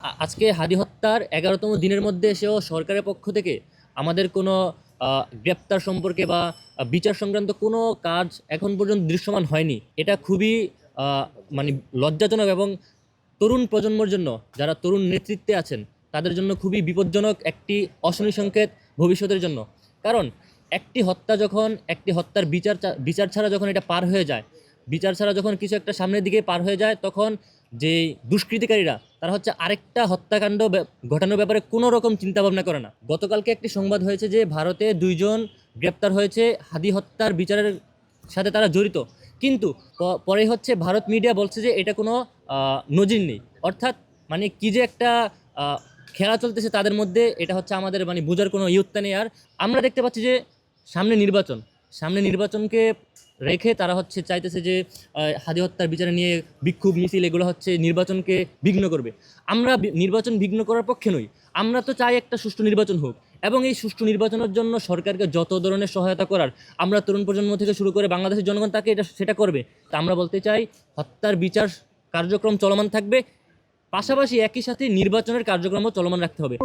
আজকে হাদি হত্যার 11তম দিনের মধ্যে এসেও সরকারের পক্ষ থেকে আমাদের কোনো গ্রেপ্তার সম্পর্কে বা বিচার সংক্রান্ত কোনো কাজ এখন পর্যন্ত দৃশ্যমান হয়নি। এটা খুবই আহ, মানে লজ্জাজনক এবং তরুণ প্রজন্মের জন্য, যারা তরুণ নেতৃত্বে আছেন তাদের জন্য খুবই বিপজ্জনক একটি অশনি সংকেত ভবিষ্যতের জন্য। কারণ একটি হত্যার বিচার ছাড়া যখন এটা পার হয়ে যায়, বিচার ছাড়া যখন কিছু একটা সামনের দিকে পার হয়ে যায়, তখন যে দুষ্কৃতিকারীরা তারা হচ্ছে আরেকটা হত্যাকাণ্ড ঘটানোর ব্যাপারে কোনো রকম চিন্তা ভাবনা করে না। গতকালকে একটি সংবাদ হয়েছে যে ভারতে 2জন গ্রেপ্তার হয়েছে হাদি হত্যার বিচারের সাথে তারা জড়িত। কিন্তু পরে হচ্ছে ভারত মিডিয়া বলছে যে এটা কোনো নজির নেই। অর্থাৎ মানে কি যে একটা আহ, খেলা চলতেছে তাদের মধ্যে, এটা হচ্ছে আমাদের মানে বোঝার কোনো ইয়ত্তা নেই। আর আমরা দেখতে পাচ্ছি যে সামনে নির্বাচন, সামনে নির্বাচনকে রেখে তারা হচ্ছে চাইতেছে যে হাদি হত্যার বিচারে নিয়ে বিক্ষোভ মিছিল এগুলো হচ্ছে নির্বাচনকে বিঘ্ন করবে। আমরা নির্বাচন বিঘ্ন করার পক্ষে নই। আমরা তো চাই একটা সুষ্ঠু নির্বাচন হোক, এবং এই সুষ্ঠু নির্বাচনের জন্য সরকারকে যত ধরনের সহায়তা করার আমরা তরুণ প্রজন্ম থেকে শুরু করে বাংলাদেশের জনগণ তাকে সেটা করবে। তা আমরা বলতে চাই, হত্যার বিচার কার্যক্রম চলমান থাকবে, পাশাপাশি একই সাথে নির্বাচনের কার্যক্রমও চলমান রাখতে হবে।